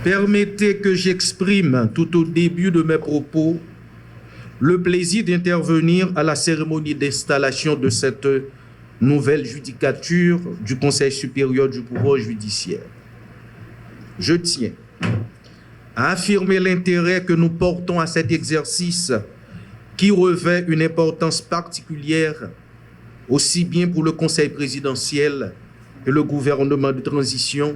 Permettez que j'exprime tout au début de mes propos le plaisir d'intervenir à la cérémonie d'installation de cette nouvelle judicature du Conseil supérieur du pouvoir judiciaire. Je tiens à affirmer l'intérêt que nous portons à cet exercice qui revêt une importance particulière aussi bien pour le Conseil présidentiel et le gouvernement de transition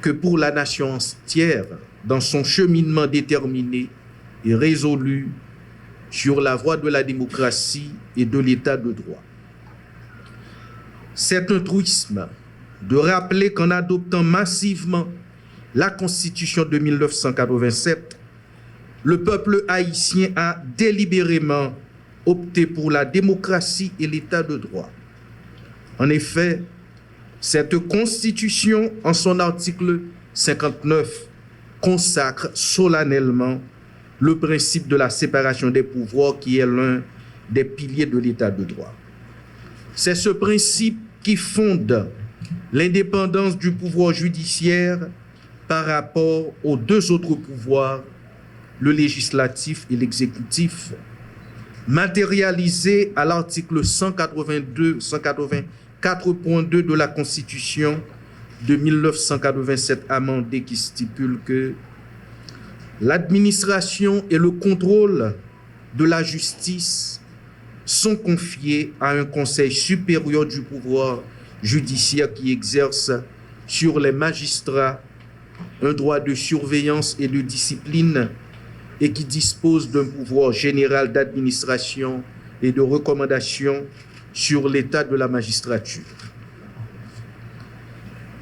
que pour la nation entière dans son cheminement déterminé et résolu sur la voie de la démocratie et de l'état de droit. C'est un truisme de rappeler qu'en adoptant massivement la Constitution de 1987, le peuple haïtien a délibérément opté pour la démocratie et l'état de droit. En effet, cette Constitution, en son article 59, consacre solennellement le principe de la séparation des pouvoirs qui est l'un des piliers de l'état de droit. C'est ce principe qui fonde l'indépendance du pouvoir judiciaire par rapport aux deux autres pouvoirs, le législatif et l'exécutif, matérialisé à l'article 184.2 de la Constitution de 1987 amendée qui stipule que l'administration et le contrôle de la justice sont confiés à un conseil supérieur du pouvoir judiciaire qui exerce sur les magistrats un droit de surveillance et de discipline et qui dispose d'un pouvoir général d'administration et de recommandation sur l'état de la magistrature.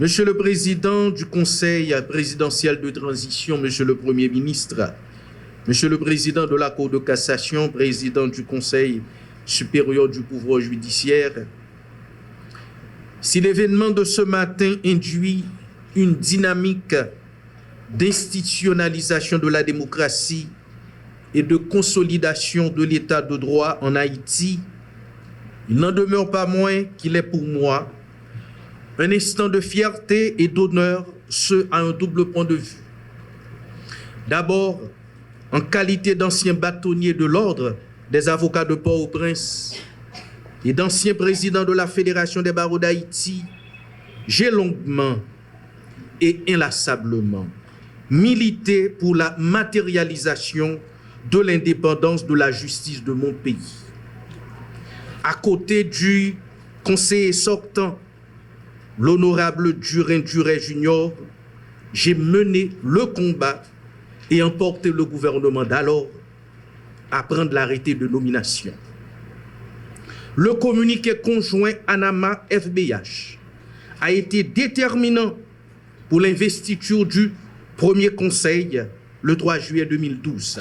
Monsieur le Président du Conseil présidentiel de transition, Monsieur le Premier ministre, Monsieur le Président de la Cour de cassation, Président du Conseil supérieur du pouvoir judiciaire, si l'événement de ce matin induit une dynamique d'institutionnalisation de la démocratie et de consolidation de l'état de droit en Haïti, il n'en demeure pas moins qu'il est pour moi un instant de fierté et d'honneur, ce à un double point de vue. D'abord, en qualité d'ancien bâtonnier de l'ordre des avocats de Port-au-Prince et d'ancien président de la Fédération des barreaux d'Haïti, j'ai longuement et inlassablement milité pour la matérialisation de l'indépendance de la justice de mon pays. À côté du conseiller sortant, l'honorable Durin-Duret Junior, j'ai mené le combat et emporté le gouvernement d'alors à prendre l'arrêté de nomination. Le communiqué conjoint ANAMA-FBH a été déterminant pour l'investiture du premier conseil le 3 juillet 2012.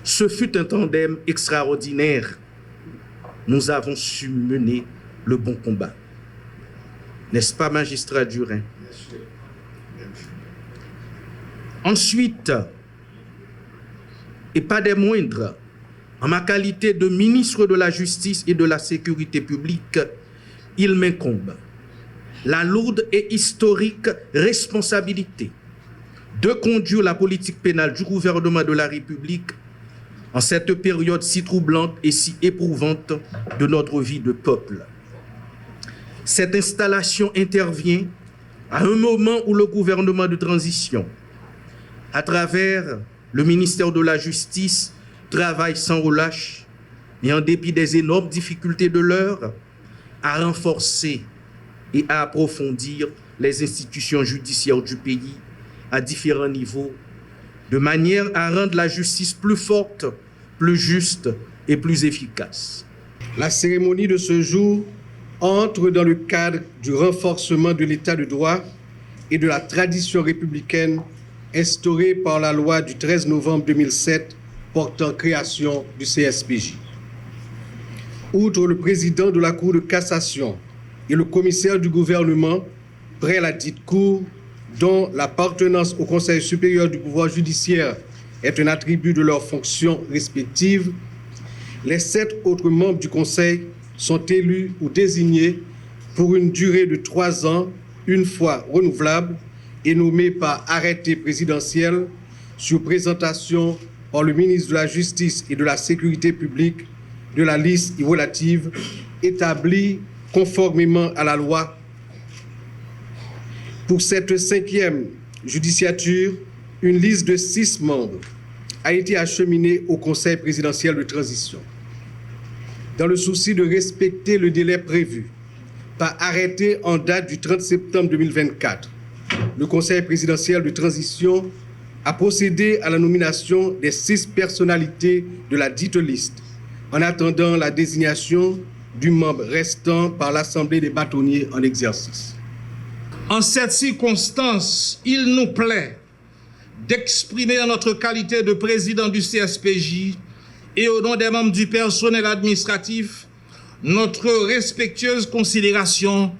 Ce fut un tandem extraordinaire. Nous avons su mener le bon combat. N'est-ce pas, magistrat Durin? Ensuite, et pas des moindres, en ma qualité de ministre de la Justice et de la Sécurité publique, il m'incombe la lourde et historique responsabilité de conduire la politique pénale du gouvernement de la République en cette période si troublante et si éprouvante de notre vie de peuple. Cette installation intervient à un moment où le gouvernement de transition, à travers le ministère de la Justice, travaille sans relâche et en dépit des énormes difficultés de l'heure, à renforcer et à approfondir les institutions judiciaires du pays à différents niveaux, de manière à rendre la justice plus forte, plus juste et plus efficace. La cérémonie de ce jour entre dans le cadre du renforcement de l'état de droit et de la tradition républicaine instaurée par la loi du 13 novembre 2007 portant création du CSPJ. Outre le président de la Cour de cassation et le commissaire du gouvernement, près la dite Cour, dont l'appartenance au Conseil supérieur du pouvoir judiciaire est un attribut de leurs fonctions respectives, les 7 autres membres du Conseil sont élus ou désignés pour une durée de 3 ans, une fois renouvelable, et nommés par arrêté présidentiel sur présentation par le ministre de la Justice et de la Sécurité publique de la liste relative établie conformément à la loi. Pour cette 5e judiciature, une liste de 6 membres a été acheminée au Conseil présidentiel de transition. Dans le souci de respecter le délai prévu par arrêté en date du 30 septembre 2024, le Conseil présidentiel de transition a procédé à la nomination des 6 personnalités de la dite liste, en attendant la désignation du membre restant par l'Assemblée des bâtonniers en exercice. En cette circonstance, il nous plaît d'exprimer en notre qualité de président du CSPJ et au nom des membres du personnel administratif notre respectueuse considération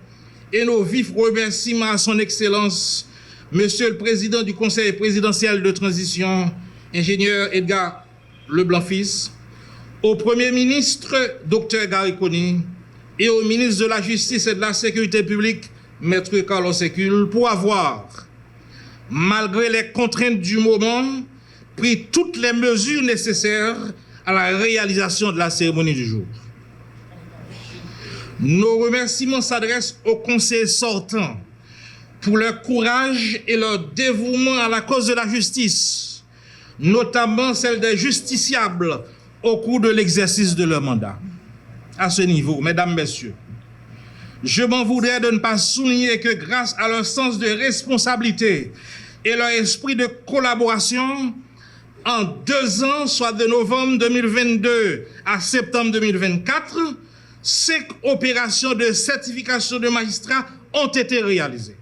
et nos vifs remerciements à son Excellence, Monsieur le Président du Conseil présidentiel de transition, ingénieur Edgar Leblanc-Fils, au Premier ministre, Dr Gary Coney, et au ministre de la Justice et de la Sécurité publique, Maître Carlos Sécule, pour avoir, malgré les contraintes du moment, pris toutes les mesures nécessaires à la réalisation de la cérémonie du jour. Nos remerciements s'adressent aux conseillers sortants pour leur courage et leur dévouement à la cause de la justice, notamment celle des justiciables au cours de l'exercice de leur mandat. À ce niveau, mesdames, messieurs, je m'en voudrais de ne pas souligner que grâce à leur sens de responsabilité et leur esprit de collaboration, en 2 ans, soit de novembre 2022 à septembre 2024, 5 opérations de certification de magistrats ont été réalisées.